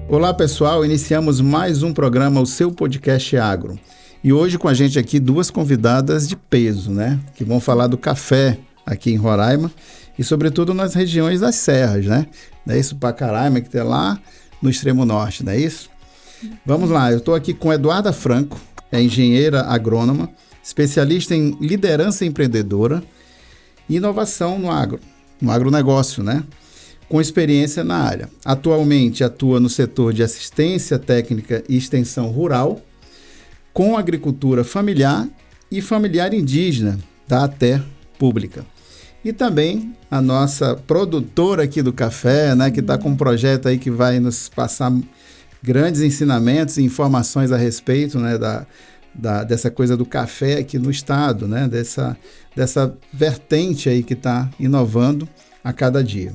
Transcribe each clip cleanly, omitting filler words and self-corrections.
Olá pessoal, iniciamos mais um programa, o seu podcast Agro. E hoje com a gente aqui duas convidadas de peso, né? Que vão falar do café aqui em Roraima e sobretudo nas regiões das serras, né? Não é isso? Pacaraima, que tem lá no extremo norte, não é isso? Vamos lá, eu estou aqui com Eduarda Franco, é engenheira agrônoma, especialista em liderança empreendedora e inovação no agronegócio, né? Com experiência na área. Atualmente atua no setor de assistência técnica e extensão rural, com agricultura familiar e familiar indígena da ATE Pública. E também a nossa produtora aqui do café, né, que está com um projeto aí que vai nos passar grandes ensinamentos e informações a respeito, né, dessa coisa do café aqui no estado, né, dessa vertente aí que está inovando a cada dia.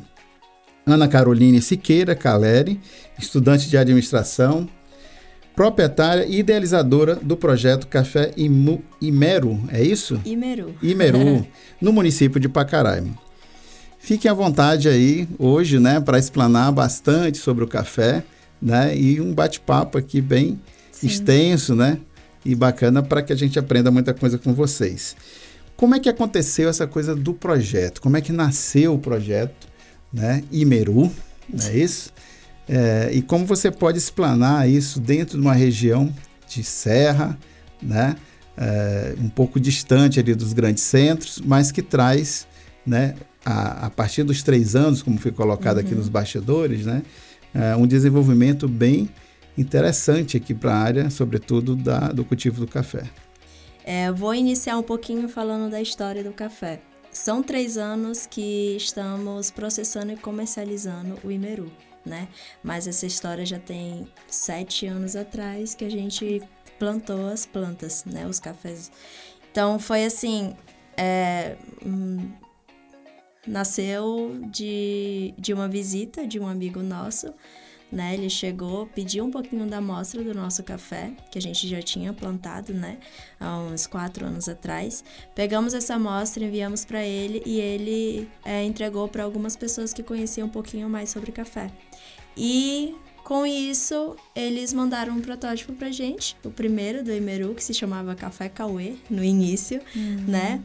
Ana Caroline Siqueira Caleri, estudante de administração, proprietária e idealizadora do projeto Café Imeru, é isso? Imeru, no município de Pacaraima. Fiquem à vontade aí hoje, né, para explanar bastante sobre o café, né, e um bate-papo aqui bem extenso, né, e bacana para que a gente aprenda muita coisa com vocês. Como é que aconteceu essa coisa do projeto? Como é que nasceu o projeto, né, Imeru, não é isso? E como você pode explanar isso dentro de uma região de serra, né, um pouco distante ali dos grandes centros, mas que traz, né, a partir dos 3 anos, como foi colocado aqui nos bastidores, né, um desenvolvimento bem interessante aqui para a área, sobretudo do cultivo do café. Vou iniciar um pouquinho falando da história do café. São 3 anos que estamos processando e comercializando o Imeru, né? Mas essa história já tem 7 anos atrás que a gente plantou as plantas, né? Os cafés. Então, foi assim, nasceu de uma visita de um amigo nosso, né? Ele chegou, pediu um pouquinho da amostra do nosso café, que a gente já tinha plantado, né? Há uns 4 anos atrás. Pegamos essa amostra, enviamos para ele e ele entregou para algumas pessoas que conheciam um pouquinho mais sobre café. E com isso, eles mandaram um protótipo pra gente, o primeiro do Imeru, que se chamava Café Cauê, no início, né?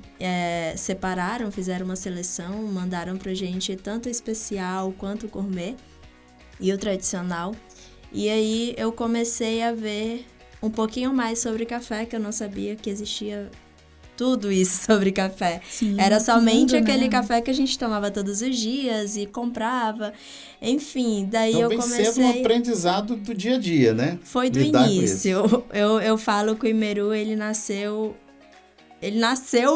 Separaram, fizeram uma seleção, mandaram pra gente tanto o especial quanto o gourmet e o tradicional. E aí eu comecei a ver um pouquinho mais sobre café, que eu não sabia que existia tudo isso sobre café. Sim, era somente tudo, aquele né? café que a gente tomava todos os dias e comprava. Enfim, daí Então, eu comecei... sendo um aprendizado do dia a dia, né? Foi do Lidar início. Eu falo que o Imeru, ele nasceu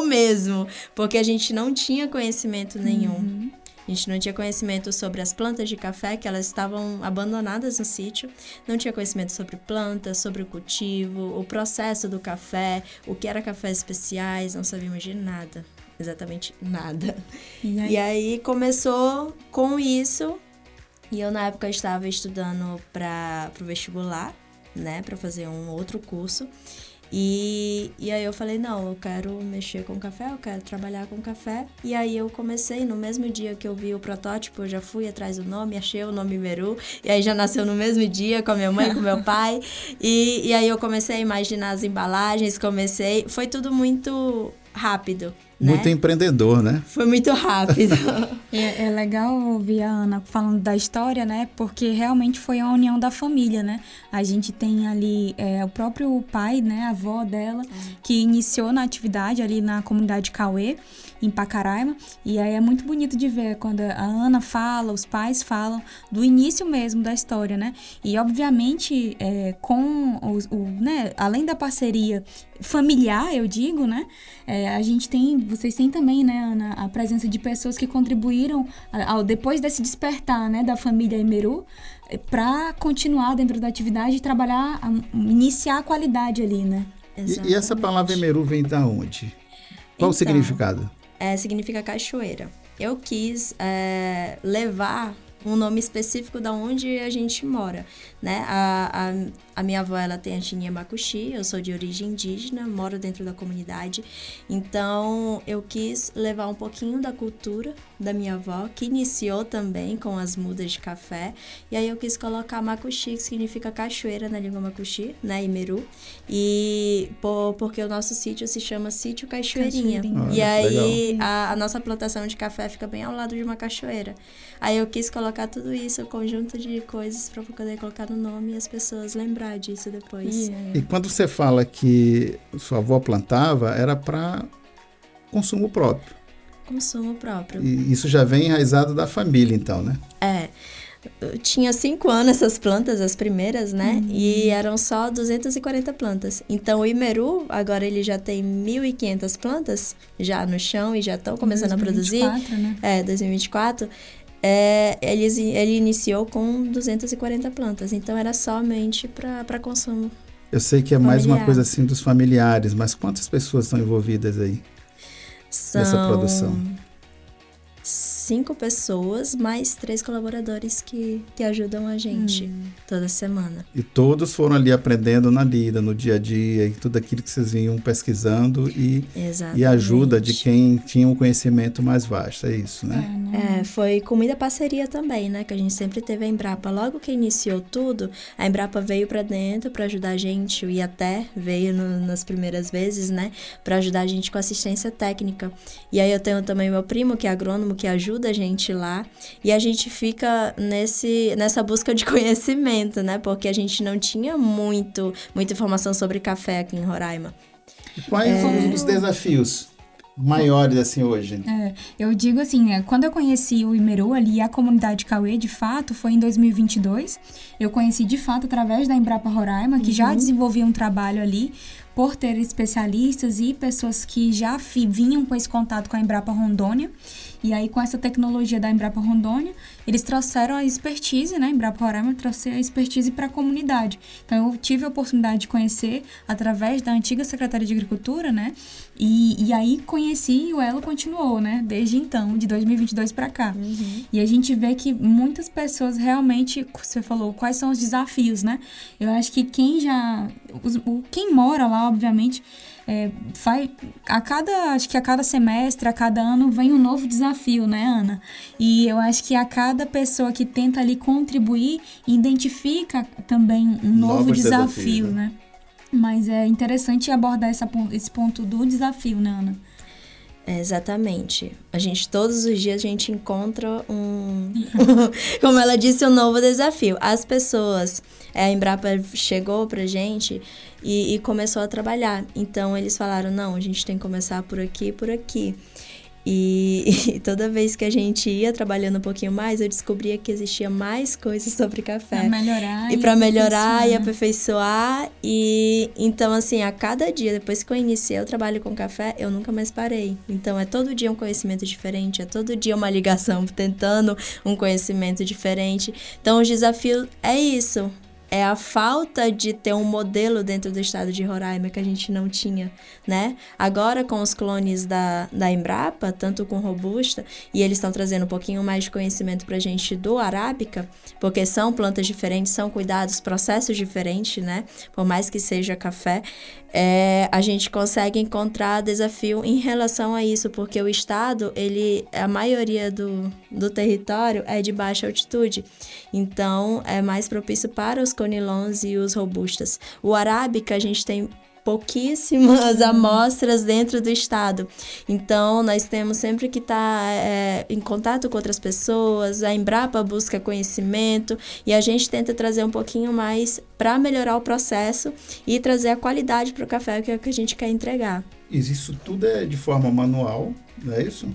mesmo, porque a gente não tinha conhecimento nenhum. A gente não tinha conhecimento sobre as plantas de café, que elas estavam abandonadas no sítio. Não tinha conhecimento sobre plantas, sobre o cultivo, o processo do café, o que era cafés especiais, não sabíamos de nada. Exatamente nada. E aí começou com isso. E eu, na época, estava estudando para o vestibular, né? Para fazer um outro curso. E aí eu falei, não, eu quero mexer com café, eu quero trabalhar com café. E aí eu comecei, no mesmo dia que eu vi o protótipo, eu já fui atrás do nome, achei o nome Imeru. E aí já nasceu no mesmo dia com a minha mãe, com meu pai. E aí eu comecei a imaginar as embalagens, foi tudo muito rápido, né? Muito empreendedor, né? Foi muito rápido. É legal ouvir a Ana falando da história, né? Porque realmente foi a união da família, né? A gente tem ali o próprio pai, né? A avó dela, que iniciou na atividade ali na comunidade Cauê, em Pacaraima. E aí é muito bonito de ver quando a Ana fala, os pais falam do início mesmo da história, né? E obviamente com né? Além da parceria familiar, eu digo, né? Vocês têm também, né, Ana, a presença de pessoas que contribuíram depois desse despertar, né, da família Imeru, para continuar dentro da atividade e trabalhar, iniciar a qualidade ali, né? E essa palavra Imeru vem de onde? Qual o significado? Significa cachoeira. Eu quis levar um nome específico da onde a gente mora, né? A minha avó, ela tem a etnia Macuxi, eu sou de origem indígena, moro dentro da comunidade, então eu quis levar um pouquinho da cultura da minha avó, que iniciou também com as mudas de café, e aí eu quis colocar Macuxi, que significa cachoeira na língua Macuxi, né, Imeru, e porque o nosso sítio se chama Sítio Cachoeirinha. E aí a nossa plantação de café fica bem ao lado de uma cachoeira. Aí eu quis colocar tudo isso, um conjunto de coisas para poder colocar no nome e as pessoas lembrar disso depois. E quando você fala que sua avó plantava, era para consumo próprio. Consumo próprio. E isso já vem enraizado da família, então, né? Eu tinha 5 anos essas plantas, as primeiras, né? E eram só 240 plantas. Então, o Imeru, agora ele já tem 1.500 plantas já no chão e já estão começando 2024, a produzir. Né? 2024. Ele iniciou com 240 plantas. Então, era somente para consumo. Eu sei que é mais uma coisa assim dos familiares, mas quantas pessoas estão envolvidas aí nessa produção? 5 pessoas, mais 3 colaboradores que ajudam a gente toda semana. E todos foram ali aprendendo na lida, no dia a dia, e tudo aquilo que vocês iam pesquisando e a ajuda de quem tinha um conhecimento mais vasto, é isso, né? Foi com muita parceria também, né? Que a gente sempre teve a Embrapa. Logo que iniciou tudo, a Embrapa veio para dentro para ajudar a gente, o IATE veio nas primeiras vezes, né? Para ajudar a gente com assistência técnica. E aí eu tenho também meu primo, que é agrônomo, que ajuda a gente lá, e a gente fica nessa busca de conhecimento, né? Porque a gente não tinha muita informação sobre café aqui em Roraima. E quais são os desafios maiores, assim, hoje? Eu digo assim, quando eu conheci o Imeru ali, a comunidade Cauê, de fato, foi em 2022. Eu conheci, de fato, através da Embrapa Roraima, que já desenvolvia um trabalho ali, por ter especialistas e pessoas que já vinham com esse contato com a Embrapa Rondônia. E aí, com essa tecnologia da Embrapa Rondônia, eles trouxeram a expertise, né? A Embrapa Roraima trouxe a expertise para a comunidade. Então, eu tive a oportunidade de conhecer através da antiga Secretaria de Agricultura, né? E aí, conheci e o elo continuou, né? Desde então, de 2022 para cá. E a gente vê que muitas pessoas realmente, você falou, quais são os desafios, né? Eu acho que quem mora lá, obviamente, acho que a cada semestre, a cada ano, vem um novo desafio, né, Ana? E eu acho que a cada pessoa que tenta ali contribuir, identifica também um novo desafio, né? Mas é interessante abordar esse ponto do desafio, né, Ana? Exatamente. Todos os dias, a gente encontra como ela disse, um novo desafio. As pessoas, a Embrapa chegou pra gente e começou a trabalhar. Então, eles falaram, não, a gente tem que começar por aqui e por aqui. E toda vez que a gente ia trabalhando um pouquinho mais, eu descobria que existia mais coisas sobre café. Para melhorar e aperfeiçoar. E então, assim, a cada dia, depois que eu iniciei o trabalho com café, eu nunca mais parei. Então, é todo dia um conhecimento diferente, é todo dia uma ligação tentando um conhecimento diferente. Então, o desafio é isso. É a falta de ter um modelo dentro do estado de Roraima que a gente não tinha, né? Agora, com os clones da Embrapa, tanto com Robusta, e eles estão trazendo um pouquinho mais de conhecimento pra gente do Arábica, porque são plantas diferentes, são cuidados, processos diferentes, né? Por mais que seja café, a gente consegue encontrar desafio em relação a isso, porque o estado, a maioria do território é de baixa altitude, então é mais propício para os conilons e os robustas. O Arábica, a gente tem pouquíssimas amostras dentro do estado. Então, nós temos sempre que estar em contato com outras pessoas, a Embrapa busca conhecimento e a gente tenta trazer um pouquinho mais para melhorar o processo e trazer a qualidade para o café, que é o que a gente quer entregar. Isso tudo é de forma manual, não é isso?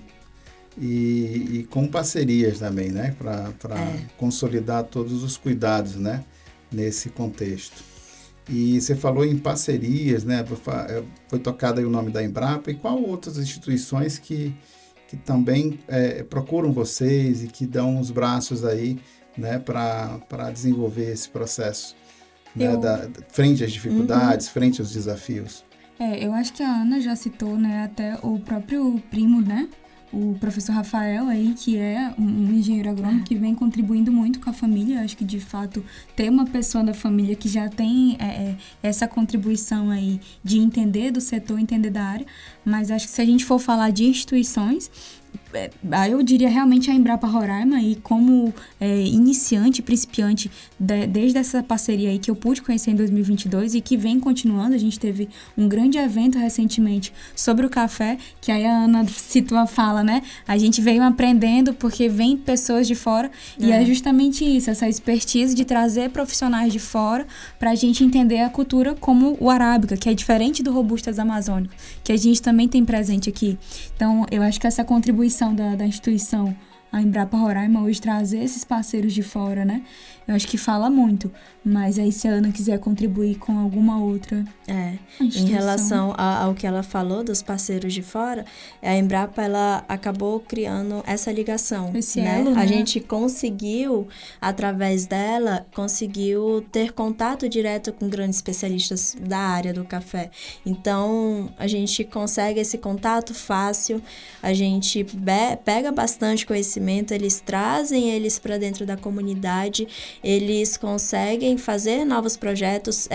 E com parcerias também, né? Para consolidar todos os cuidados, né? Nesse contexto. E você falou em parcerias, né? Foi tocado aí o nome da Embrapa. E qual outras instituições que também procuram vocês e que dão os braços aí, né? Para desenvolver esse processo, né? Frente às dificuldades, frente aos desafios. Eu acho que a Ana já citou, né? Até o próprio primo, né? o professor Rafael aí, que é um engenheiro agrônomo que vem contribuindo muito com a família. Eu acho que, de fato, ter uma pessoa da família que já tem essa contribuição aí de entender do setor, entender da área. Mas acho que se a gente for falar de instituições, aí eu diria realmente a Embrapa Roraima, e como iniciante, principiante, desde essa parceria aí que eu pude conhecer em 2022 e que vem continuando. A gente teve um grande evento recentemente sobre o café, que aí a Ana citou a fala, né? A gente veio aprendendo porque vem pessoas de fora, e é justamente isso, essa expertise de trazer profissionais de fora para a gente entender a cultura como o arábica, que é diferente do robustas amazônicos, que a gente também tem presente aqui. Então, eu acho que essa contribuição da instituição, a Embrapa Roraima, hoje trazer esses parceiros de fora, né? Eu acho que fala muito. Mas aí, se a Ana quiser contribuir com alguma outra em relação ao que ela falou dos parceiros de fora, a Embrapa, ela acabou criando essa ligação, esse né? elo, né? A gente conseguiu, através dela, ter contato direto com grandes especialistas da área do café. Então, a gente consegue esse contato fácil, a gente pega bastante conhecimento, eles trazem eles para dentro da comunidade, eles conseguem fazer novos projetos,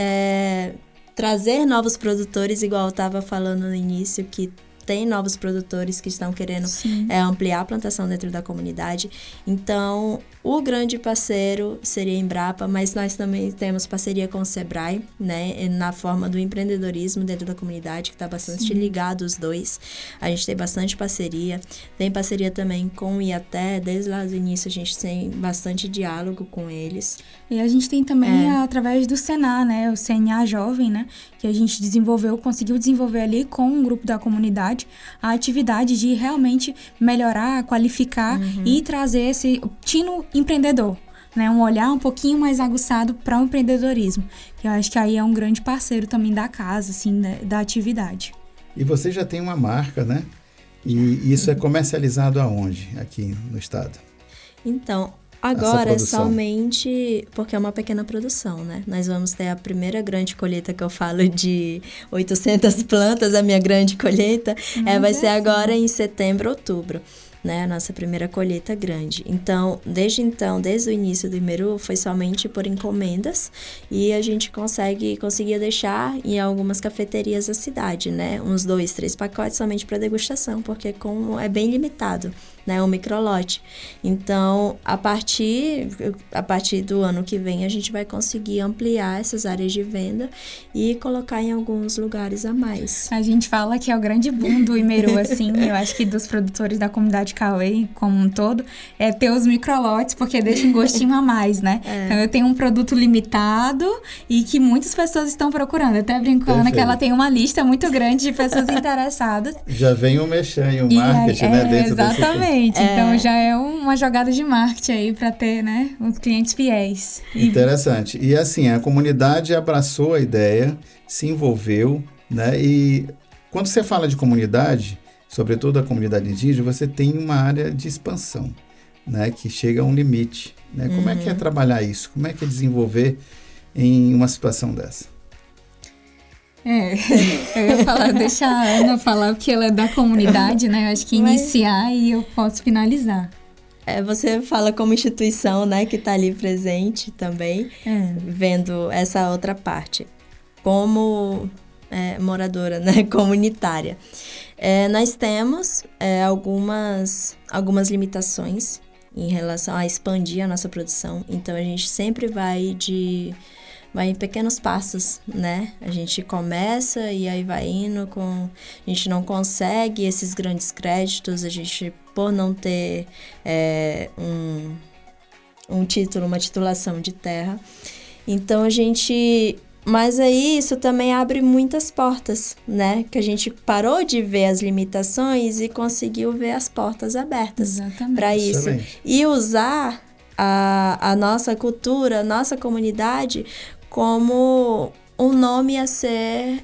trazer novos produtores, igual eu estava falando no início, que tem novos produtores que estão querendo ampliar a plantação dentro da comunidade. Então, o grande parceiro seria a Embrapa, mas nós também temos parceria com o Sebrae, né, na forma do empreendedorismo dentro da comunidade, que está bastante ligado os dois. A gente tem bastante parceria. Tem parceria também com o IATE, desde lá do início a gente tem bastante diálogo com eles. E a gente tem também, através do Senar, né, o CNA Jovem, né, que a gente conseguiu desenvolver ali com um grupo da comunidade a atividade de realmente melhorar, qualificar e trazer esse tino empreendedor, né, um olhar um pouquinho mais aguçado para o empreendedorismo, que eu acho que aí é um grande parceiro também da casa, assim, da atividade. E você já tem uma marca, né? E isso é comercializado aonde aqui no estado? Então, agora é somente porque é uma pequena produção, né? Nós vamos ter a primeira grande colheita, que eu falo de 800 plantas, a minha grande colheita, vai ser agora em setembro, outubro, né? A nossa primeira colheita grande. Então, desde o início do Imeru, foi somente por encomendas, e a gente conseguia deixar em algumas cafeterias da cidade, né? Uns 2, 3 pacotes somente para degustação, porque é bem limitado, né? Um microlote. Então, a partir do ano que vem, a gente vai conseguir ampliar essas áreas de venda e colocar em alguns lugares a mais. A gente fala que é o grande boom do Imeru, assim, eu acho que dos produtores da comunidade Cauê como um todo, é ter os microlotes, porque deixa um gostinho a mais, né? Então, eu tenho um produto limitado e que muitas pessoas estão procurando. Eu até brincando que ela tem uma lista muito grande de pessoas interessadas. Já vem o mexer e o marketing, né? Dentro exatamente. Então, já é uma jogada de marketing aí para ter, né, os clientes fiéis. Interessante. E assim, a comunidade abraçou a ideia, se envolveu, né? E quando você fala de comunidade, sobretudo a comunidade indígena, você tem uma área de expansão, né? Que chega a um limite, né? Como é que é trabalhar isso? Como é que é desenvolver em uma situação dessa? Eu ia falar, deixa a Ana falar, porque ela é da comunidade, né? Eu acho que iniciar e eu posso finalizar. Você fala como instituição, né, que está ali presente também, vendo essa outra parte. Como moradora, né, comunitária. Nós temos algumas limitações em relação a expandir a nossa produção. Então, a gente sempre vai em pequenos passos, né? A gente começa e aí vai indo a gente não consegue esses grandes créditos, a gente, por não ter um título, uma titulação de terra. Então, mas aí isso também abre muitas portas, né? Que a gente parou de ver as limitações e conseguiu ver as portas abertas para isso. Excelente. E usar a nossa cultura, a nossa comunidade como um nome a ser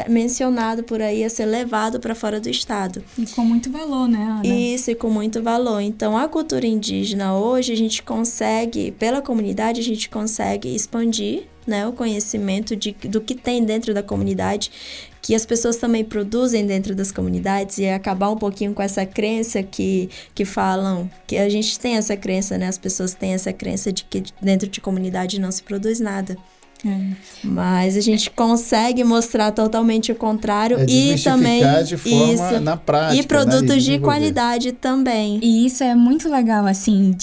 mencionado por aí, a ser levado para fora do estado. E com muito valor, né, Ana? Isso, e com muito valor. Então, a cultura indígena hoje, a gente consegue, pela comunidade, a gente consegue expandir, né, o conhecimento do que tem dentro da comunidade, que as pessoas também produzem dentro das comunidades e acabar um pouquinho com essa crença que falam, que a gente tem essa crença, né? As pessoas têm essa crença de que dentro de comunidade não se produz nada. Mas a gente consegue mostrar totalmente o contrário e também de forma na prática, e produtos de qualidade também. E isso é muito legal, assim,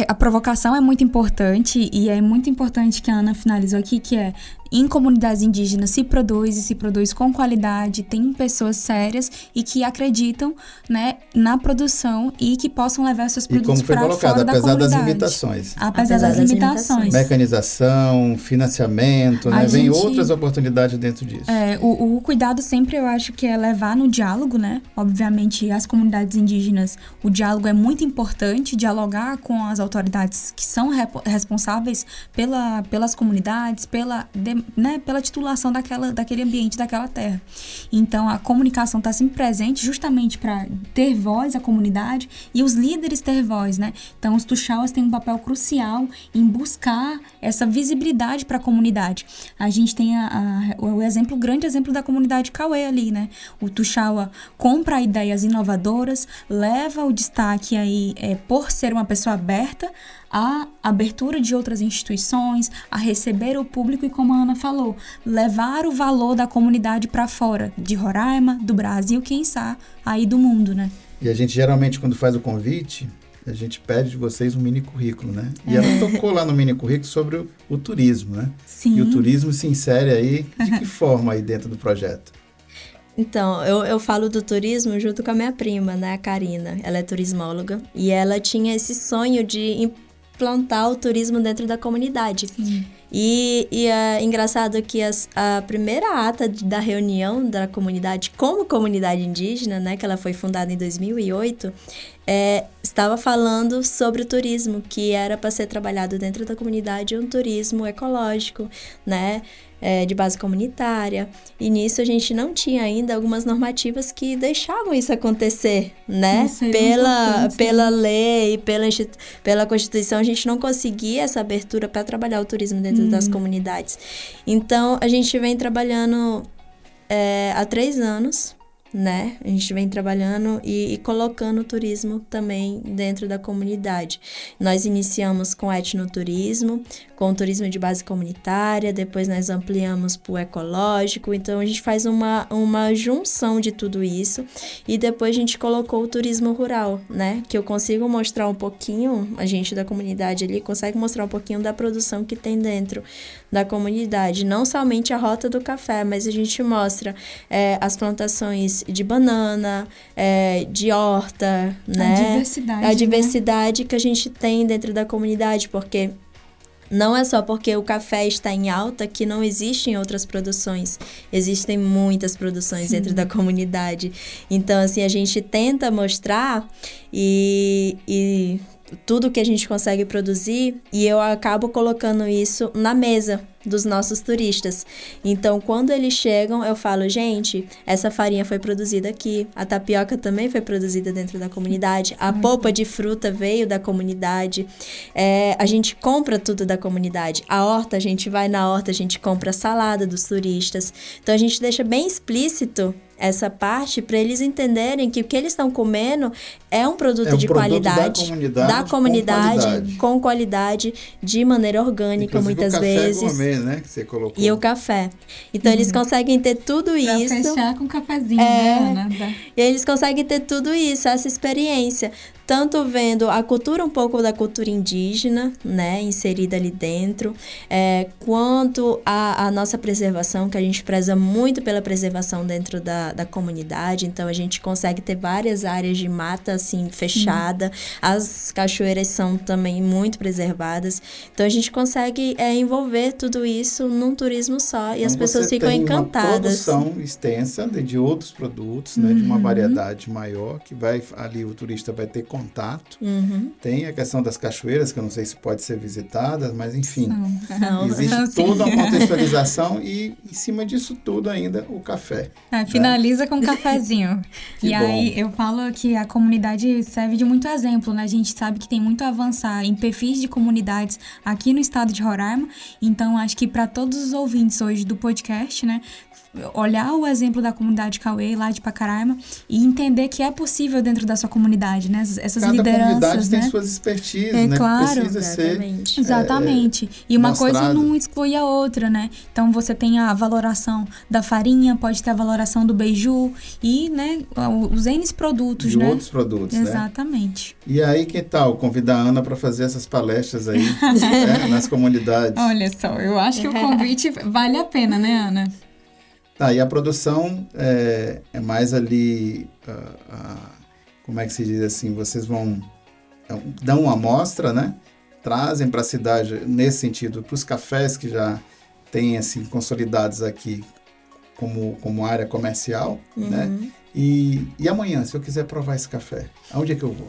a provocação é muito importante e é muito importante que a Ana finalizou aqui, que é em comunidades indígenas se produz com qualidade, tem pessoas sérias e que acreditam, né, na produção e que possam levar seus produtos para fora da comunidade. Apesar das limitações. Mecanização, financiamento, né? Vem outras oportunidades dentro disso. O cuidado sempre eu acho que é levar no diálogo, né? Obviamente, as comunidades indígenas, o diálogo é muito importante, dialogar com as autoridades que são responsáveis pelas comunidades, pela titulação daquele ambiente, daquela terra. Então, a comunicação está sempre presente justamente para ter voz à comunidade e os líderes ter voz, né? Então, os tuxauas têm um papel crucial em buscar essa visibilidade para a comunidade. A gente tem o grande exemplo da comunidade Cauê ali, né? O tuxaua compra ideias inovadoras, leva o destaque aí por ser uma pessoa aberta a abertura de outras instituições, a receber o público e, como a Ana falou, levar o valor da comunidade para fora, de Roraima, do Brasil, quem sabe, aí do mundo, né? E a gente geralmente, quando faz o convite, a gente pede de vocês um mini currículo, né? E ela tocou lá no mini currículo sobre o turismo, né? Sim. E o turismo se insere aí, de que forma aí dentro do projeto? Então, eu falo do turismo junto com a minha prima, né, a Karina. Ela é turismóloga e ela tinha esse sonho de implantar o turismo dentro da comunidade. Sim. E é engraçado que a primeira ata da reunião da comunidade, como comunidade indígena, né, que ela foi fundada em 2008, estava falando sobre o turismo, que era para ser trabalhado dentro da comunidade, um turismo ecológico, né, de base comunitária. E nisso a gente não tinha ainda algumas normativas que deixavam isso acontecer, né? Pela lei, pela Constituição, a gente não conseguia essa abertura para trabalhar o turismo dentro das comunidades. Então, a gente vem trabalhando há 3 anos, né? A gente vem trabalhando e colocando o turismo também dentro da comunidade. Nós iniciamos com etnoturismo, com o turismo de base comunitária, depois nós ampliamos para o ecológico, então a gente faz uma junção de tudo isso e depois a gente colocou o turismo rural, né? Que eu consigo mostrar um pouquinho, a gente da comunidade ali consegue mostrar um pouquinho da produção que tem dentro da comunidade, não somente a rota do café, mas a gente mostra as plantações de banana, de horta, né? A diversidade, né? Que a gente tem dentro da comunidade, porque não é só porque o café está em alta que não existem outras produções. Existem muitas produções dentro da comunidade. Então, assim, a gente tenta mostrar e tudo que a gente consegue produzir e eu acabo colocando isso na mesa dos nossos turistas. Então, quando eles chegam, eu falo, gente, essa farinha foi produzida aqui, a tapioca também foi produzida dentro da comunidade, a polpa de fruta veio da comunidade, a gente compra tudo da comunidade. A horta, a gente vai na horta, a gente compra a salada dos turistas. Então, a gente deixa bem explícito essa parte para eles entenderem que o que eles estão comendo é um produto de qualidade da comunidade com qualidade de maneira orgânica. Inclusive, muitas vezes gourmet, né, que você colocou. E o café. Então eles conseguem ter tudo pra isso. Fechar com um cafezinho, né, Ana? E eles conseguem ter tudo isso, essa experiência. Tanto vendo a cultura, um pouco da cultura indígena, né, inserida ali dentro, quanto a nossa preservação, que a gente preza muito pela preservação dentro da comunidade. Então, a gente consegue ter várias áreas de mata, assim, fechada. As cachoeiras são também muito preservadas. Então, a gente consegue envolver tudo isso num turismo só. E as pessoas ficam encantadas. Uma produção extensa de outros produtos, né, de uma variedade maior, que ali o turista vai ter contato contato. Tem a questão das cachoeiras, que eu não sei se pode ser visitada, mas enfim, existe toda uma contextualização e em cima disso tudo ainda o café. Finaliza com um cafezinho. Que bom. Aí eu falo que a comunidade serve de muito exemplo, né? A gente sabe que tem muito a avançar em perfis de comunidades aqui no estado de Roraima, então acho que para todos os ouvintes hoje do podcast, né, olhar o exemplo da comunidade Cauê lá de Pacaraima e entender que é possível dentro da sua comunidade, né? Essas Cada lideranças, comunidade né? tem suas expertises, né? Claro. Que precisa ser exatamente. E uma mostrado. coisa não exclui a outra, né? Então você tem a valoração da farinha, pode ter a valoração do beiju e, né, os N produtos, de né? outros produtos, exatamente. Né? E aí, que tal convidar a Ana para fazer essas palestras aí nas comunidades? Olha só, eu acho que o convite vale a pena, né, Ana? Tá, e a produção é mais ali, como é que se diz assim, vocês vão, dão uma amostra, né? Trazem para a cidade, nesse sentido, para os cafés que já têm, assim, consolidados aqui como área comercial, né? E amanhã, se eu quiser provar esse café, aonde é que eu vou?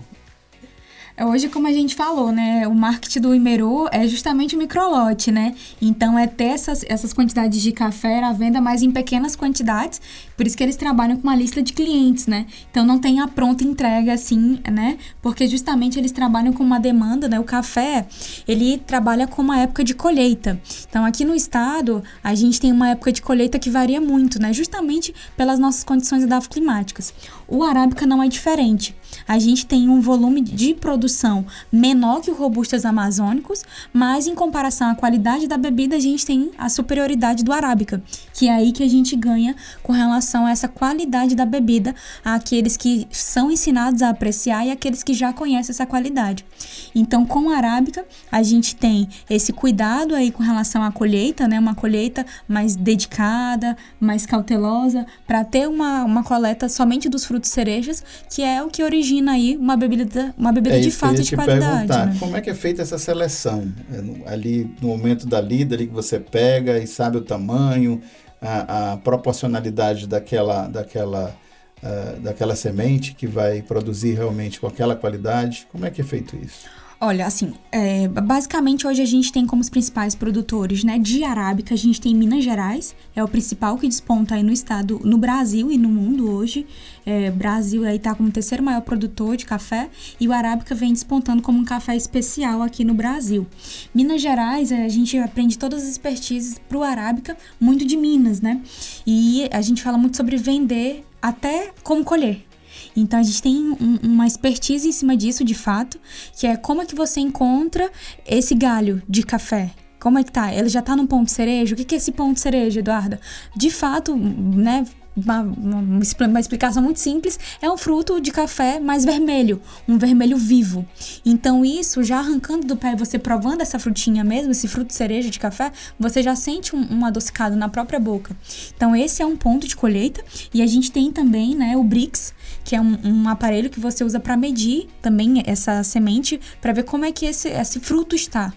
Hoje, como a gente falou, né, o marketing do Imeru é justamente o microlote, né? Então, é ter essas quantidades de café à venda, mas em pequenas quantidades. Por isso que eles trabalham com uma lista de clientes, né? Então, não tem a pronta entrega, assim, né? Porque justamente eles trabalham com uma demanda, né? O café, ele trabalha com uma época de colheita. Então, aqui no estado, a gente tem uma época de colheita que varia muito, né? Justamente pelas nossas condições edafoclimáticas. O arábica não é diferente. A gente tem um volume de produção menor que o robustas amazônicos, mas em comparação à qualidade da bebida, a gente tem a superioridade do arábica, que é aí que a gente ganha com relação a essa qualidade da bebida, àqueles que são ensinados a apreciar e aqueles que já conhecem essa qualidade. Então, com a arábica, a gente tem esse cuidado aí com relação à colheita, né? Uma colheita mais dedicada, mais cautelosa, para ter uma coleta somente dos frutos cerejas, que é o que origina aí uma bebida de fato de qualidade. Né? Como é que é feita essa seleção? Ali no momento da lida, ali que você pega e sabe o tamanho, a proporcionalidade daquela semente que vai produzir realmente com aquela qualidade. Como é que é feito isso? Olha, assim, basicamente hoje a gente tem como os principais produtores, né, de arábica, a gente tem Minas Gerais, é o principal que desponta aí no estado, no Brasil e no mundo hoje. Brasil aí tá como o terceiro maior produtor de café e o arábica vem despontando como um café especial aqui no Brasil. Minas Gerais, a gente aprende todas as expertises pro arábica, muito de Minas, né? E a gente fala muito sobre vender até como colher. Então, a gente tem uma expertise em cima disso, de fato, que é como é que você encontra esse galho de café. Como é que tá? Ele já tá num ponto cereja? O que é esse ponto cereja, Eduarda? De fato, né... Uma explicação muito simples, é um fruto de café mais vermelho, um vermelho vivo. Então isso, já arrancando do pé, você provando essa frutinha mesmo, esse fruto cereja de café, você já sente um adocicado na própria boca. Então esse é um ponto de colheita. E a gente tem também, né, o Brix, que é um aparelho que você usa para medir também essa semente, para ver como é que esse fruto está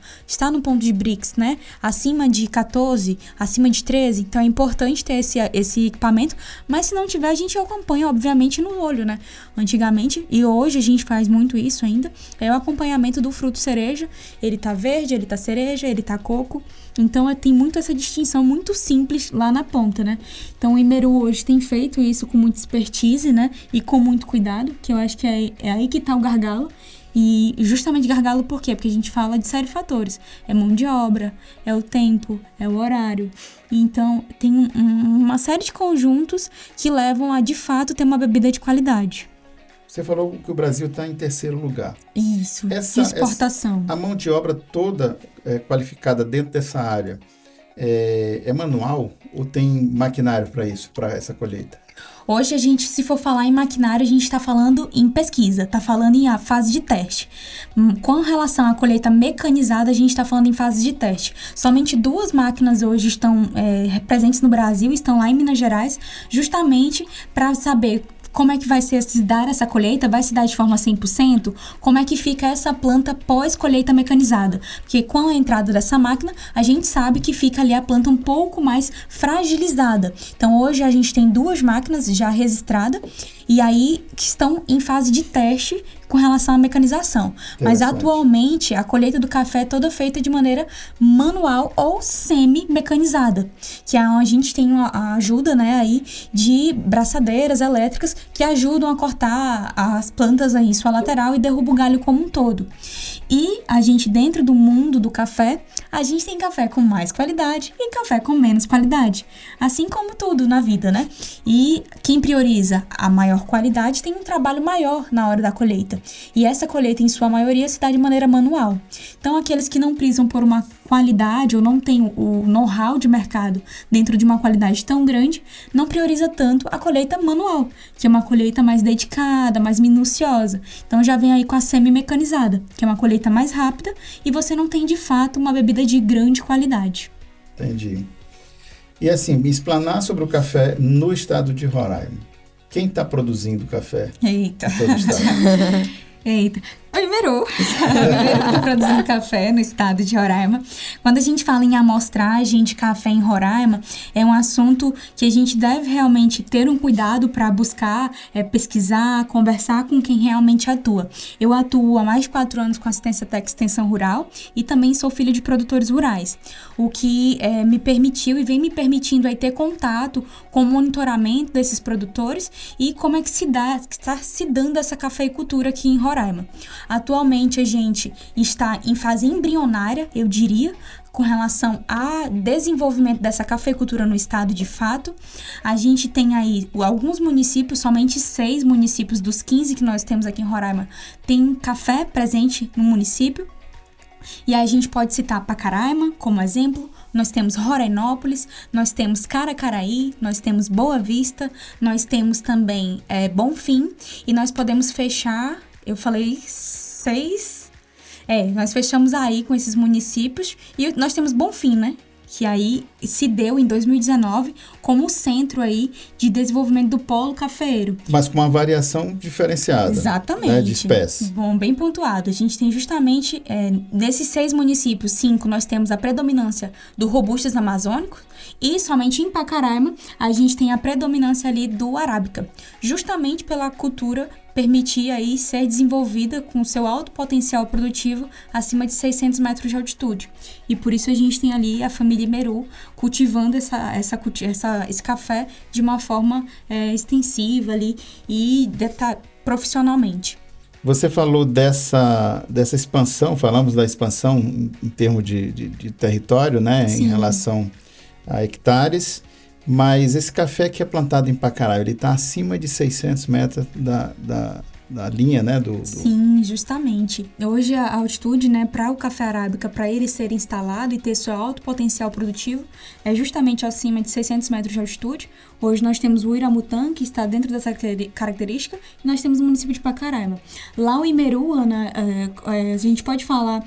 no ponto de Brix, né, acima de 14, acima de 13. Então é importante ter esse equipamento. Mas se não tiver, a gente acompanha, obviamente, no olho, né? Antigamente, e hoje a gente faz muito isso ainda, é o acompanhamento do fruto cereja. Ele tá verde, ele tá cereja, ele tá coco. Então, tem muito essa distinção muito simples lá na ponta, né? Então, o Imeru hoje tem feito isso com muita expertise, né? E com muito cuidado, que eu acho que é aí que tá o gargalo. E justamente gargalo por quê? Porque a gente fala de série de fatores. É mão de obra, é o tempo, é o horário. Então, tem uma série de conjuntos que levam a, de fato, ter uma bebida de qualidade. Você falou que o Brasil está em terceiro lugar. Isso, exportação. A mão de obra toda qualificada dentro dessa área é manual ou tem maquinário para isso, para essa colheita? Hoje, se for falar em maquinário, a gente está falando em pesquisa, está falando em fase de teste. Com relação à colheita mecanizada, a gente está falando em fase de teste. Somente 2 máquinas hoje estão presentes no Brasil, estão lá em Minas Gerais, justamente para saber como é que vai se dar essa colheita, vai se dar de forma 100%, como é que fica essa planta pós-colheita mecanizada. Porque com a entrada dessa máquina, a gente sabe que fica ali a planta um pouco mais fragilizada. Então, hoje a gente tem 2 máquinas já registradas e aí que estão em fase de teste com relação à mecanização. Mas atualmente a colheita do café é toda feita de maneira manual ou semi-mecanizada, que é onde a gente tem a ajuda, né, aí de braçadeiras elétricas que ajudam a cortar as plantas aí em sua lateral e derruba o galho como um todo. E a gente, dentro do mundo do café, a gente tem café com mais qualidade e café com menos qualidade. Assim como tudo na vida, né? E quem prioriza a maior qualidade tem um trabalho maior na hora da colheita. E essa colheita, em sua maioria, se dá de maneira manual. Então, aqueles que não prisam por uma qualidade ou não tem o know-how de mercado dentro de uma qualidade tão grande, não prioriza tanto a colheita manual, que é uma colheita mais dedicada, mais minuciosa. Então já vem aí com a semi-mecanizada, que é uma colheita mais rápida e você não tem de fato uma bebida de grande qualidade. Entendi. E assim, me explanar sobre o café no estado de Roraima. Quem está produzindo café? Eita. Em todo o estado? Eita. Primeiro, produzindo café no estado de Roraima. Quando a gente fala em amostragem de café em Roraima, é um assunto que a gente deve realmente ter um cuidado para buscar, pesquisar, conversar com quem realmente atua. Eu atuo há mais de 4 anos com assistência técnica e extensão rural e também sou filha de produtores rurais, o que me permitiu e vem me permitindo aí ter contato com o monitoramento desses produtores e como é que está se dando essa cafeicultura aqui em Roraima. Atualmente a gente está em fase embrionária, eu diria, com relação ao desenvolvimento dessa cafeicultura no estado de fato. A gente tem aí alguns municípios, somente 6 municípios dos 15 que nós temos aqui em Roraima, tem café presente no município. E aí a gente pode citar Pacaraima como exemplo, nós temos Rorainópolis, nós temos Caracaraí, nós temos Boa Vista, nós temos também Bonfim e nós podemos fechar... Eu falei 6. Nós fechamos aí com esses municípios. E nós temos Bonfim, né? Que aí se deu em 2019 como centro aí de desenvolvimento do polo cafeeiro. Mas com uma variação diferenciada. Exatamente. Né, de espécie. Bom, bem pontuado. A gente tem justamente, nesses 6 municípios, 5, nós temos a predominância do Robustas amazônicos e somente em Pacaraima a gente tem a predominância ali do Arábica. Justamente pela cultura permitir aí ser desenvolvida com seu alto potencial produtivo acima de 600 metros de altitude. E por isso a gente tem ali a família Meru cultivando esse café de uma forma extensiva ali e profissionalmente. Você falou dessa expansão, falamos da expansão em termos de território, né? Sim. Em relação a hectares. Mas esse café que é plantado em Pacaraí, ele está acima de 600 metros da linha, né? Sim, justamente. Hoje a altitude, né, para o café arábica, para ele ser instalado e ter seu alto potencial produtivo, é justamente acima de 600 metros de altitude. Hoje nós temos o Iramutã, que está dentro dessa característica, e nós temos o município de Pacaraima. Lá o Imeru, Ana, a gente pode falar...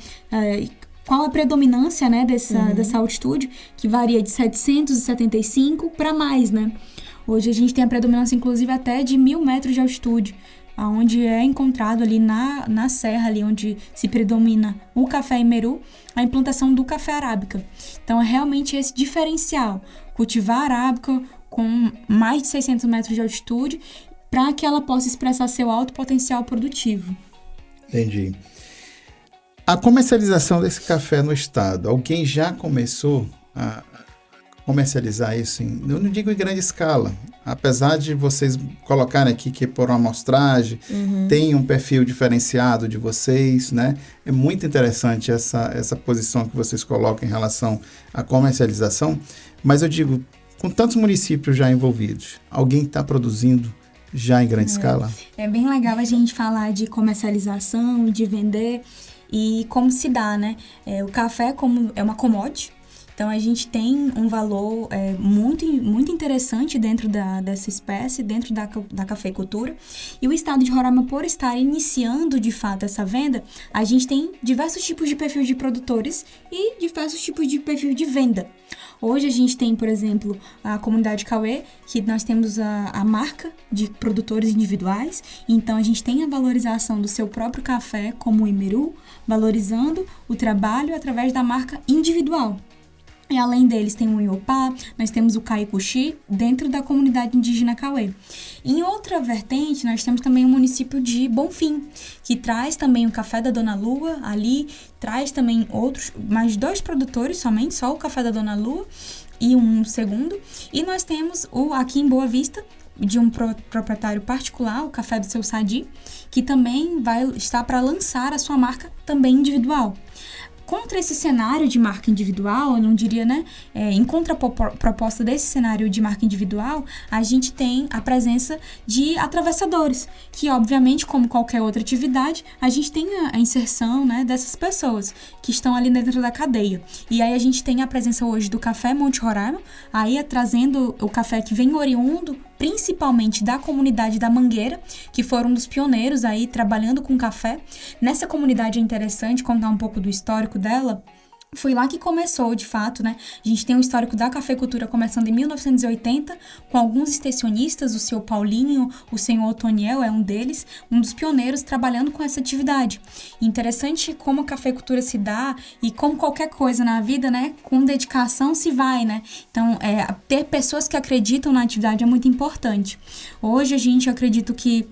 qual a predominância, né, dessa altitude, que varia de 775 para mais, né? Hoje a gente tem a predominância, inclusive, até de 1.000 metros de altitude, onde é encontrado ali na serra, ali onde se predomina o café Imeru, a implantação do café arábica. Então, é realmente esse diferencial, cultivar arábica com mais de 600 metros de altitude, para que ela possa expressar seu alto potencial produtivo. Entendi. A comercialização desse café no estado, alguém já começou a comercializar isso eu não digo em grande escala, apesar de vocês colocarem aqui que por uma amostragem, tem um perfil diferenciado de vocês, né? É muito interessante essa posição que vocês colocam em relação à comercialização, mas eu digo, com tantos municípios já envolvidos, alguém está produzindo já em grande escala? É bem legal a gente falar de comercialização, de vender... E como se dá, né? O café é uma commodity, então a gente tem um valor muito, muito interessante dentro dessa espécie, dentro da cafeicultura. E o estado de Roraima, por estar iniciando de fato essa venda, a gente tem diversos tipos de perfil de produtores e diversos tipos de perfil de venda. Hoje a gente tem, por exemplo, a comunidade Cauê, que nós temos a marca de produtores individuais, então a gente tem a valorização do seu próprio café como o Imeru, valorizando o trabalho através da marca individual. E além deles tem o Iopá, nós temos o Caicuxi, dentro da comunidade indígena Cauê. Em outra vertente, nós temos também o município de Bonfim, que traz também o café da Dona Lua, ali traz também mais 2 produtores somente, só o café da Dona Lua e um segundo. E nós temos aqui em Boa Vista, de um proprietário particular, o Café do Seu Sadi, que também vai estar para lançar a sua marca também individual. Contra esse cenário de marca individual, eu não diria, né? Em contraproposta desse cenário de marca individual, a gente tem a presença de atravessadores, que obviamente, como qualquer outra atividade, a gente tem a inserção, né, dessas pessoas que estão ali dentro da cadeia. E aí a gente tem a presença hoje do Café Monte Roraima, aí trazendo o café que vem oriundo principalmente da comunidade da Mangueira, que foram um dos pioneiros aí trabalhando com café. Nessa comunidade é interessante contar um pouco do histórico dela. Foi lá que começou, de fato, né? A gente tem um histórico da cafeicultura começando em 1980, com alguns extensionistas, o seu Paulinho, o senhor Otoniel é um deles, um dos pioneiros trabalhando com essa atividade. Interessante como a cafeicultura se dá e como qualquer coisa na vida, né? Com dedicação se vai, né? Então, ter pessoas que acreditam na atividade é muito importante. Hoje, a gente acredita que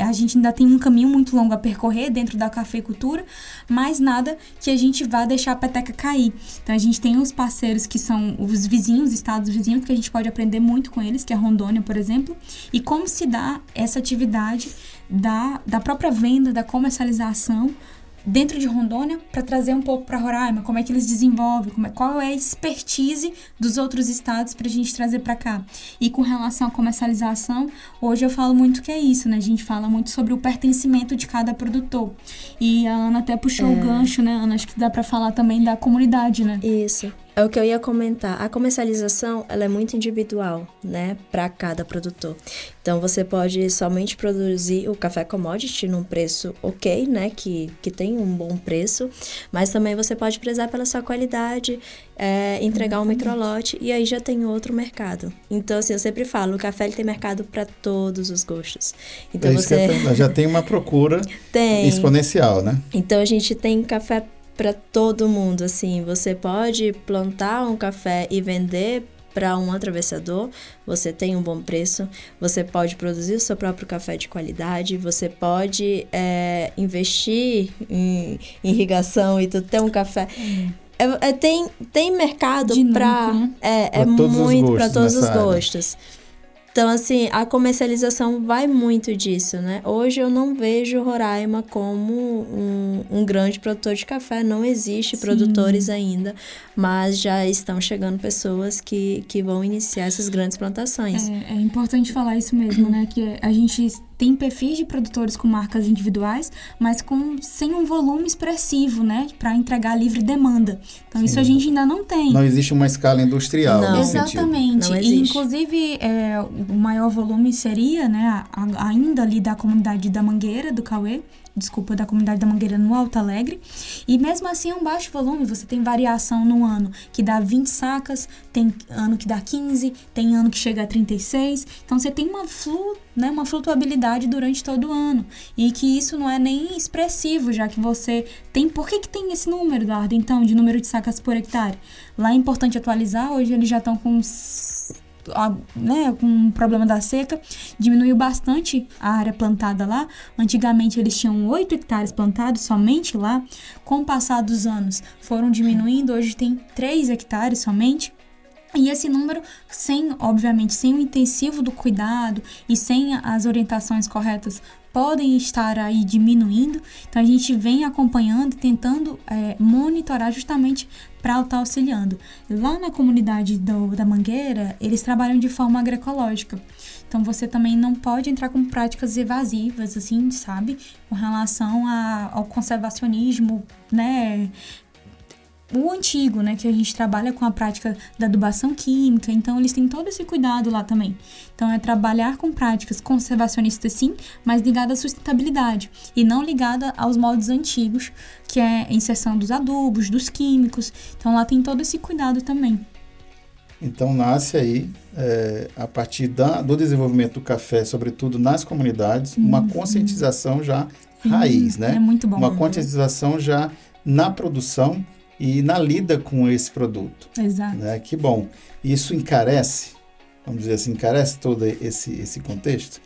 a gente ainda tem um caminho muito longo a percorrer dentro da cafeicultura, mas nada que a gente vá deixar a peteca cair. Então, a gente tem os parceiros que são os vizinhos, estados vizinhos, que a gente pode aprender muito com eles, que é Rondônia, por exemplo, e como se dá essa atividade da própria venda, da comercialização dentro de Rondônia, para trazer um pouco para Roraima, como é que eles desenvolvem, qual é a expertise dos outros estados para a gente trazer para cá. E com relação à comercialização, hoje eu falo muito que é isso, né? A gente fala muito sobre o pertencimento de cada produtor. E a Ana até puxou o gancho, né, Ana? Acho que dá para falar também da comunidade, né? Isso. É o que eu ia comentar. A comercialização, ela é muito individual, né, para cada produtor. Então, você pode somente produzir o café commodity num preço ok, né, que tem um bom preço, mas também você pode prezar pela sua qualidade, entregar um microlote, e aí já tem outro mercado. Então, assim, eu sempre falo, o café ele tem mercado para todos os gostos. Então, já tem uma procura exponencial, né? Então, a gente tem café para todo mundo, assim, você pode plantar um café e vender para um atravessador, você tem um bom preço, você pode produzir o seu próprio café de qualidade, você pode investir em irrigação e ter um café. Tem mercado para muito para todos os gostos. Então, assim, a comercialização vai muito disso, né? Hoje eu não vejo Roraima como um grande produtor de café, não existe produtores ainda, mas já estão chegando pessoas que vão iniciar essas grandes plantações. É importante falar isso mesmo, né? Que a gente tem perfis de produtores com marcas individuais, mas sem um volume expressivo, né? Para entregar livre demanda. Então, isso a gente ainda não tem. Não existe uma escala industrial nesse sentido. Exatamente. E, inclusive, o maior volume seria, né? Ainda ali da comunidade da Mangueira, do Cauê. Da comunidade da Mangueira no Alto Alegre. E mesmo assim é um baixo volume, você tem variação no ano que dá 20 sacas, tem ano que dá 15, tem ano que chega a 36. Então você tem uma flutuabilidade durante todo o ano. E que isso não é nem expressivo, já que você tem... Por que tem esse número, Eduardo, então, de número de sacas por hectare? Lá é importante atualizar, hoje eles já estão com o problema da seca, diminuiu bastante a área plantada lá. Antigamente eles tinham 8 hectares plantados somente lá. Com o passar dos anos foram diminuindo, hoje tem 3 hectares somente. E esse número, obviamente, sem o intensivo do cuidado e sem as orientações corretas, podem estar aí diminuindo. Então, a gente vem acompanhando e tentando monitorar justamente para estar auxiliando. Lá na comunidade da Mangueira, eles trabalham de forma agroecológica. Então, você também não pode entrar com práticas evasivas, assim, sabe? Com relação ao conservacionismo, né? O antigo, né, que a gente trabalha com a prática da adubação química, então eles têm todo esse cuidado lá também. Então é trabalhar com práticas conservacionistas sim, mas ligada à sustentabilidade e não ligada aos moldes antigos, que é a inserção dos adubos, dos químicos. Então lá tem todo esse cuidado também. Então nasce aí, a partir do desenvolvimento do café, sobretudo nas comunidades, uma conscientização já raiz, né? É muito bom. Uma conscientização já na produção e na lida com esse produto. Exato. Né? Que bom. Isso encarece, vamos dizer assim, encarece todo esse contexto?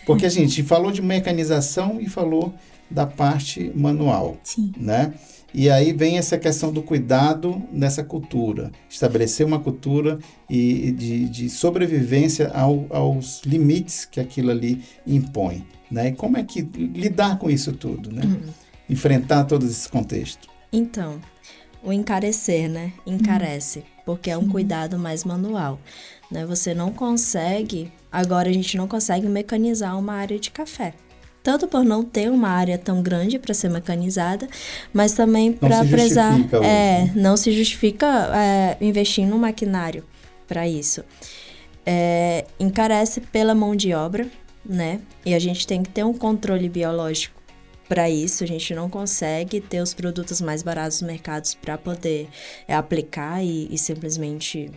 Porque a gente falou de mecanização e falou da parte manual. Sim. Né? E aí vem essa questão do cuidado nessa cultura, estabelecer uma cultura de sobrevivência aos limites que aquilo ali impõe. Né? E como é que lidar com isso tudo, né? Enfrentar todos esses contextos. Então, o encarecer, né? Encarece, porque é um cuidado mais manual. Né? Você não consegue, agora a gente não consegue mecanizar uma área de café. Tanto por não ter uma área tão grande para ser mecanizada, mas também para prezar. Não se justifica investir num maquinário para isso. Encarece pela mão de obra, né? E a gente tem que ter um controle biológico para isso. A gente não consegue ter os produtos mais baratos no mercado para poder aplicar e simplesmente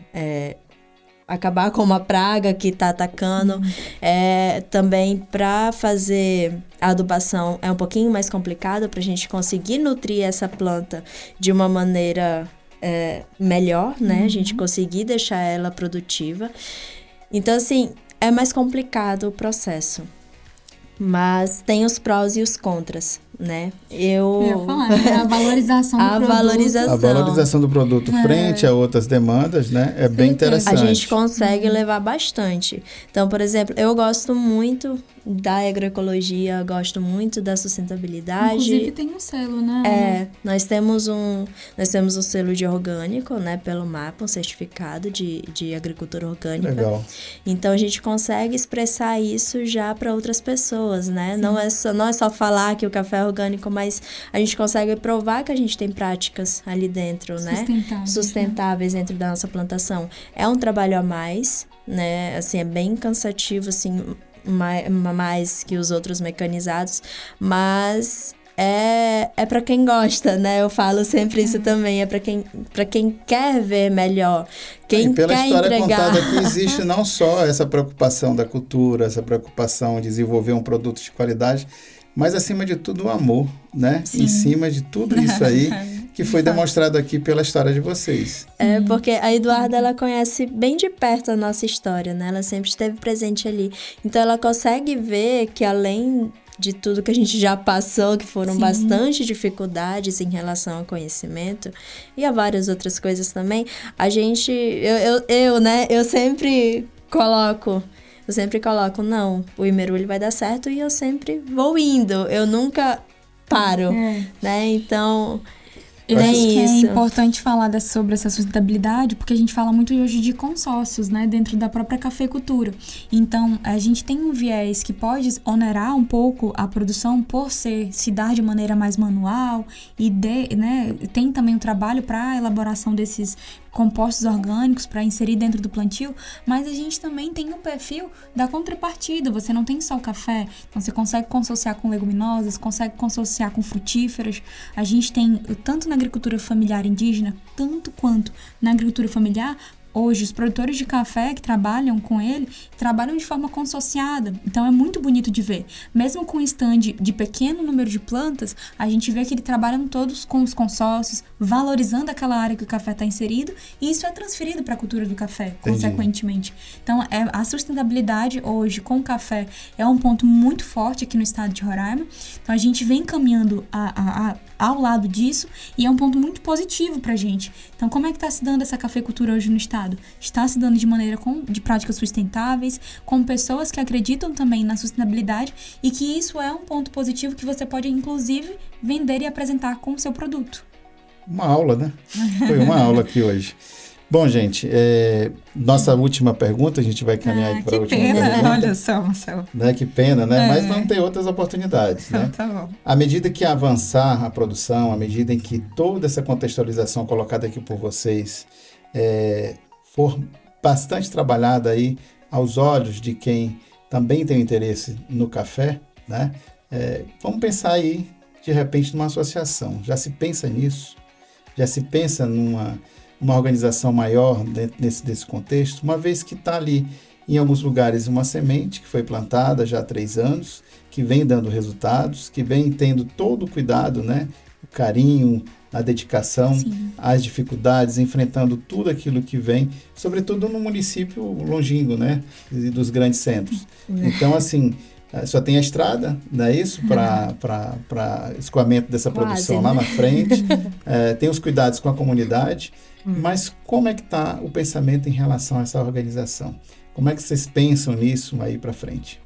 acabar com uma praga que está atacando. Também para fazer a adubação é um pouquinho mais complicado para a gente conseguir nutrir essa planta de uma maneira melhor, né? A gente conseguir deixar ela produtiva. Então, assim, é mais complicado o processo. Mas tem os prós e os contras, né? Eu ia falar, né? A valorização do produto. A valorização do produto frente a outras demandas, né? É bem interessante. A gente consegue levar bastante. Então, por exemplo, eu gosto muito da agroecologia, gosto muito da sustentabilidade. Inclusive tem um selo, né? Nós temos um selo de orgânico, né? Pelo MAPA, um certificado de agricultura orgânica. Legal. Então, a gente consegue expressar isso já para outras pessoas, né? Não é só falar que o café é orgânico, mas a gente consegue provar que a gente tem práticas ali dentro, né? Sustentáveis dentro da nossa plantação. É um trabalho a mais, né? Assim, é bem cansativo, assim, mais que os outros mecanizados, mas é para quem gosta, né? Eu falo sempre isso também, é para quem quer ver melhor, quem pela quer história entregar. Contada aqui existe não só essa preocupação da cultura, essa preocupação de desenvolver um produto de qualidade, mas acima de tudo o amor, né? Sim. Em cima de tudo isso aí que foi demonstrado aqui pela história de vocês. Porque a Eduarda, ela conhece bem de perto a nossa história, né? Ela sempre esteve presente ali. Então, ela consegue ver que além de tudo que a gente já passou, que foram bastante dificuldades em relação ao conhecimento e a várias outras coisas também, a gente, eu sempre coloco, não, o Imerulho vai dar certo e eu sempre vou indo, eu nunca paro, né? Então, eu acho que é importante falar sobre essa sustentabilidade, porque a gente fala muito hoje de consórcios, né, dentro da própria cafeicultura. Então, a gente tem um viés que pode onerar um pouco a produção por se dar de maneira mais manual e né, tem também um trabalho para a elaboração desses compostos orgânicos para inserir dentro do plantio, mas a gente também tem o perfil da contrapartida. Você não tem só o café, então você consegue consociar com leguminosas, consegue consociar com frutíferas. A gente tem, tanto na agricultura familiar indígena, tanto quanto na agricultura familiar, hoje, os produtores de café que trabalham com ele, trabalham de forma consociada. Então, é muito bonito de ver. Mesmo com um stand de pequeno número de plantas, a gente vê que eles trabalham todos com os consórcios, valorizando aquela área que o café está inserido, e isso é transferido para a cultura do café, consequentemente. Então, a sustentabilidade hoje com o café é um ponto muito forte aqui no estado de Roraima. Então, a gente vem caminhando ao lado disso, e é um ponto muito positivo para a gente. Então, como é que está se dando essa cafeicultura hoje no estado? Está se dando de maneira de práticas sustentáveis, com pessoas que acreditam também na sustentabilidade, e que isso é um ponto positivo que você pode, inclusive, vender e apresentar com o seu produto. Uma aula, né? Foi uma aula aqui hoje. Bom, gente, nossa última pergunta, a gente vai caminhar aqui para a última pergunta. Olha só, Marcelo. Né? Que pena, né? Mas vão ter outras oportunidades, né? Tá bom. À medida que avançar a produção, à medida em que toda essa contextualização colocada aqui por vocês for bastante trabalhada aí aos olhos de quem também tem interesse no café, né? Vamos pensar aí, de repente, numa associação. Já se pensa nisso? Já se pensa numa organização maior dentro desse contexto? Uma vez que está ali, em alguns lugares, uma semente que foi plantada já há 3 anos, que vem dando resultados, que vem tendo todo o cuidado, né? O carinho, na dedicação, às dificuldades, enfrentando tudo aquilo que vem, sobretudo no município longínquo, né, dos grandes centros. Então, assim, só tem a estrada, não é isso? Para escoamento dessa produção lá na frente. Tem os cuidados com a comunidade. Mas como é que está o pensamento em relação a essa organização? Como é que vocês pensam nisso aí para frente?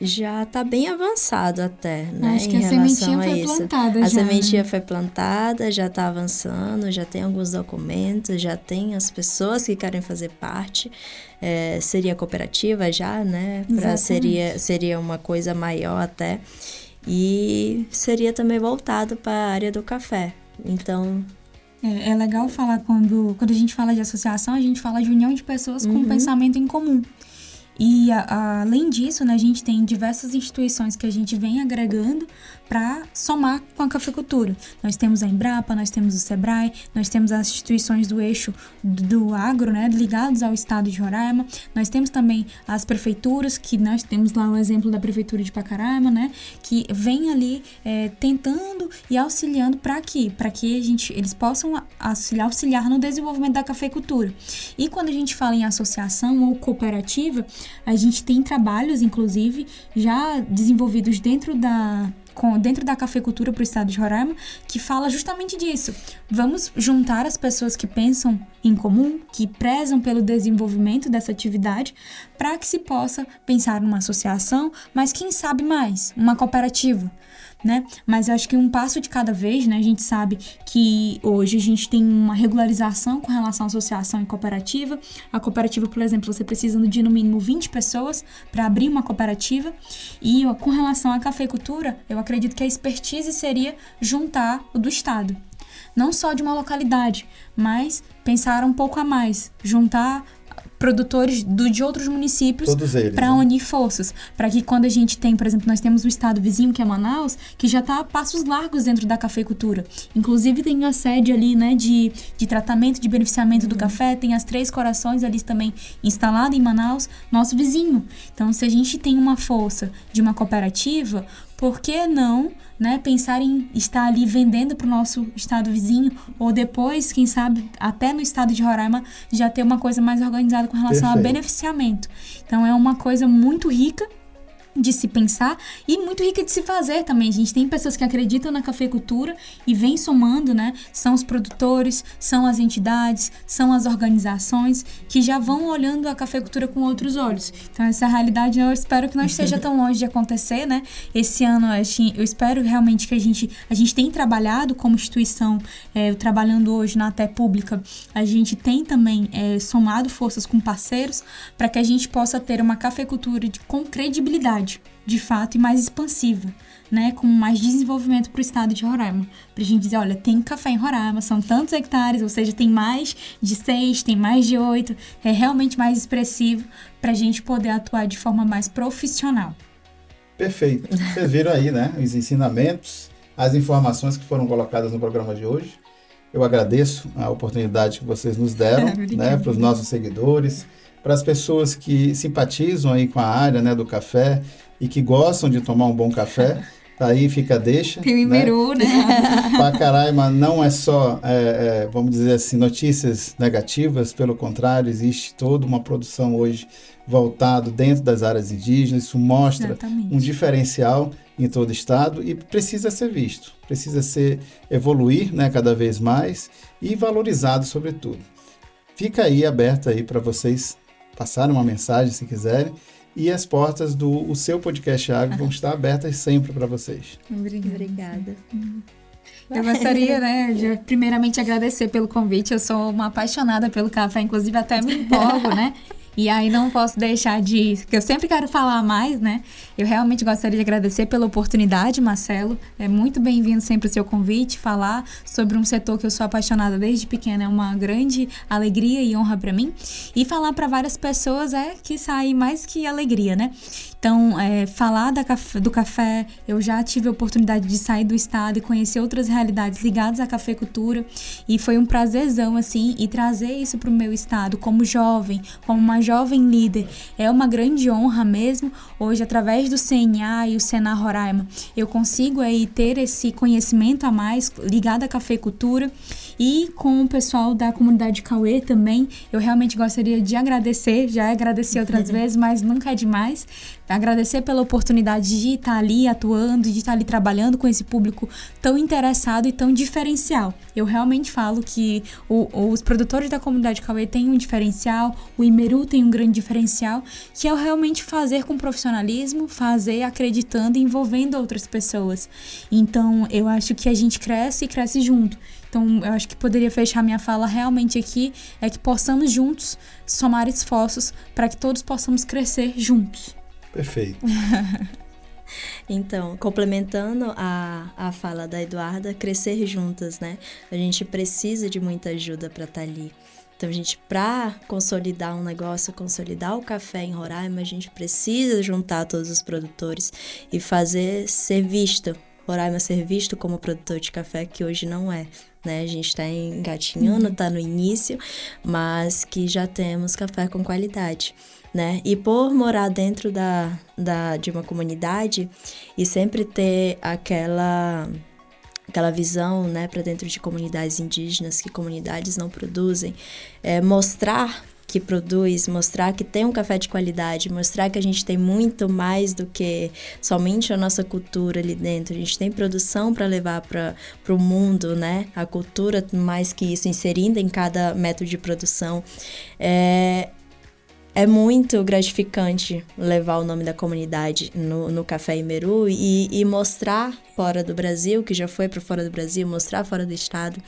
Já está bem avançado até, né? Acho que a sementinha foi plantada já. A sementinha foi plantada, já está avançando, já tem alguns documentos, já tem as pessoas que querem fazer parte. Seria cooperativa já, né? Seria uma coisa maior até. E seria também voltado para a área do café. Então... É legal falar quando a gente fala de associação, a gente fala de união de pessoas com um pensamento em comum. E, além disso, né, a gente tem diversas instituições que a gente vem agregando para somar com a cafeicultura. Nós temos a Embrapa, nós temos o Sebrae, nós temos as instituições do eixo do agro, né, ligados ao estado de Roraima. Nós temos também as prefeituras, que nós temos lá o exemplo da prefeitura de Pacaraima, né, que vem ali tentando e auxiliando para que eles possam auxiliar no desenvolvimento da cafeicultura. E quando a gente fala em associação ou cooperativa, a gente tem trabalhos, inclusive, já desenvolvidos dentro da cafeicultura para o estado de Roraima, que fala justamente disso. Vamos juntar as pessoas que pensam em comum, que prezam pelo desenvolvimento dessa atividade, para que se possa pensar numa associação, mas quem sabe mais, uma cooperativa, né? Mas eu acho que um passo de cada vez, né? A gente sabe que hoje a gente tem uma regularização com relação à associação e cooperativa. A cooperativa, por exemplo, você precisa de no mínimo 20 pessoas para abrir uma cooperativa. E com relação à cafeicultura, eu acredito que a expertise seria juntar o do estado. Não só de uma localidade, mas pensar um pouco a mais, juntar produtores de outros municípios para unir forças, para que quando a gente tem, por exemplo, nós temos o estado vizinho, que é Manaus, que já está a passos largos dentro da cafeicultura. Inclusive tem a sede ali, né, de tratamento, de beneficiamento do café, tem as 3 Corações ali também instalada em Manaus, nosso vizinho. Então, se a gente tem uma força de uma cooperativa, por que não, né, pensar em estar ali vendendo para o nosso estado vizinho, ou depois, quem sabe, até no estado de Roraima, já ter uma coisa mais organizada com relação a beneficiamento. Então, é uma coisa muito rica de se pensar e muito rica de se fazer também. A gente tem pessoas que acreditam na cafeicultura e vem somando, né? São os produtores, são as entidades, são as organizações que já vão olhando a cafeicultura com outros olhos. Então, essa realidade eu espero que não esteja tão longe de acontecer, né? Esse ano, eu espero realmente que a gente tem trabalhado como instituição, trabalhando hoje na ATE Pública, a gente tem também somado forças com parceiros para que a gente possa ter uma cafeicultura com credibilidade, de fato, e mais expansiva, né, com mais desenvolvimento para o estado de Roraima. Para a gente dizer, olha, tem café em Roraima, são tantos hectares, ou seja, tem mais de 6, tem mais de 8, é realmente mais expressivo para a gente poder atuar de forma mais profissional. Perfeito. Vocês viram aí, né, os ensinamentos, as informações que foram colocadas no programa de hoje. Eu agradeço a oportunidade que vocês nos deram, né, para os nossos seguidores, para as pessoas que simpatizam aí com a área, né, do café e que gostam de tomar um bom café. Aí fica a deixa. Tem o Imeru, né? Pacaraima não é só, vamos dizer assim, notícias negativas, pelo contrário, existe toda uma produção hoje voltada dentro das áreas indígenas. Isso mostra um diferencial em todo o estado e precisa ser visto, precisa evoluir, né, cada vez mais e valorizado sobretudo. Fica aí aberto aí para vocês passarem uma mensagem se quiserem. E as portas do seu podcast Agro vão estar abertas sempre para vocês. Obrigada. Eu gostaria, né, de primeiramente agradecer pelo convite. Eu sou uma apaixonada pelo café, inclusive até me empolgo, né? E aí não posso deixar porque eu sempre quero falar mais, né? Eu realmente gostaria de agradecer pela oportunidade, Marcelo. É muito bem-vindo sempre o seu convite, falar sobre um setor que eu sou apaixonada desde pequena. É uma grande alegria e honra para mim. E falar para várias pessoas que sai mais que alegria, né? Então, falar do café, eu já tive a oportunidade de sair do estado e conhecer outras realidades ligadas à cafeicultura, e foi um prazerzão, assim, e trazer isso para o meu estado como jovem, como uma jovem líder, é uma grande honra mesmo. Hoje, através do CNA e o Senar Roraima, eu consigo aí ter esse conhecimento a mais ligado à cafeicultura, e com o pessoal da comunidade Cauê também, eu realmente gostaria de agradecer, já agradeci outras vezes, mas nunca é demais, agradecer pela oportunidade de estar ali atuando, de estar ali trabalhando com esse público tão interessado e tão diferencial. Eu realmente falo que os produtores da comunidade Cauê têm um diferencial, o Imeru tem um grande diferencial, que é realmente fazer com profissionalismo, fazer acreditando e envolvendo outras pessoas. Então, eu acho que a gente cresce e cresce junto. Então, eu acho que poderia fechar minha fala realmente aqui, é que possamos juntos somar esforços para que todos possamos crescer juntos. Perfeito. Então, complementando a fala da Eduarda, crescer juntas, né? A gente precisa de muita ajuda para estar ali. Então, a gente, para consolidar um negócio, consolidar o café em Roraima, a gente precisa juntar todos os produtores e fazer ser visto, Roraima ser visto como produtor de café, que hoje não é, né? A gente está engatinhando, está no início, mas que já temos café com qualidade, né? E por morar dentro de uma comunidade e sempre ter aquela visão, né, para dentro de comunidades indígenas, que comunidades não produzem, mostrar que produz, mostrar que tem um café de qualidade, mostrar que a gente tem muito mais do que somente a nossa cultura ali dentro. A gente tem produção para levar para o mundo, né? A cultura, mais que isso, inserida em cada método de produção. É muito gratificante levar o nome da comunidade no Café Imeru e mostrar fora do Brasil, que já foi para fora do Brasil, mostrar fora do estado,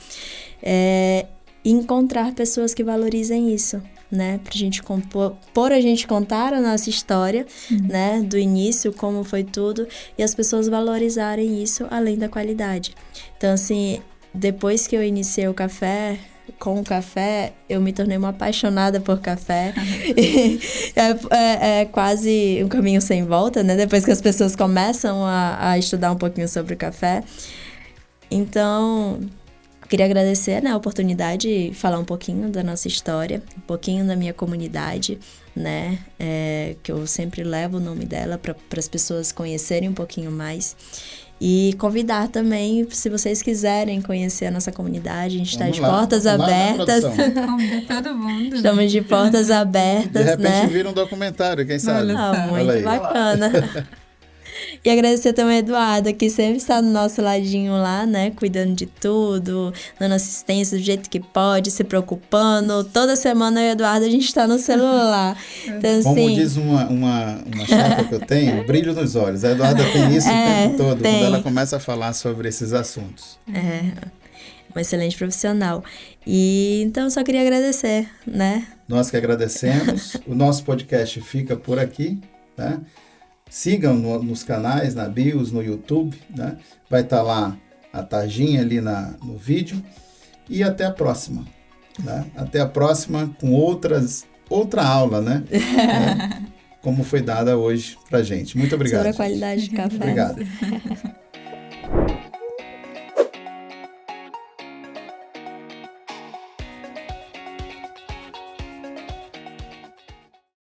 e encontrar pessoas que valorizem isso, né? Pra gente a gente contar a nossa história, né? Do início, como foi tudo, e as pessoas valorizarem isso além da qualidade. Então, assim, depois que eu iniciei com o café, eu me tornei uma apaixonada por café. É quase um caminho sem volta, né? Depois que as pessoas começam a estudar um pouquinho sobre o café. Então, queria agradecer, né, a oportunidade de falar um pouquinho da nossa história, um pouquinho da minha comunidade, né? Que eu sempre levo o nome dela para as pessoas conhecerem um pouquinho mais. E convidar também, se vocês quiserem conhecer a nossa comunidade, a gente está de portas abertas. Convida todo mundo. Estamos de portas abertas, né? De repente, né? vira um documentário, quem sabe? Muito bacana. E agradecer também a Eduarda, que sempre está do nosso ladinho lá, né? Cuidando de tudo, dando assistência do jeito que pode, se preocupando. Toda semana eu e a Eduarda, a gente está no celular. Então, como assim, diz uma chefe que eu tenho, brilho nos olhos. A Eduarda tem isso o tempo todo, quando ela começa a falar sobre esses assuntos. Uma excelente profissional. E então, só queria agradecer, né? Nós que agradecemos. O nosso podcast fica por aqui, né? Sigam nos canais, na BIOS, no YouTube, né? Vai estar lá a tarjinha ali no vídeo. E até a próxima, né? Até a próxima com outra aula, né? Como foi dada hoje pra gente. Muito obrigado. Sobre a qualidade de café. Obrigado.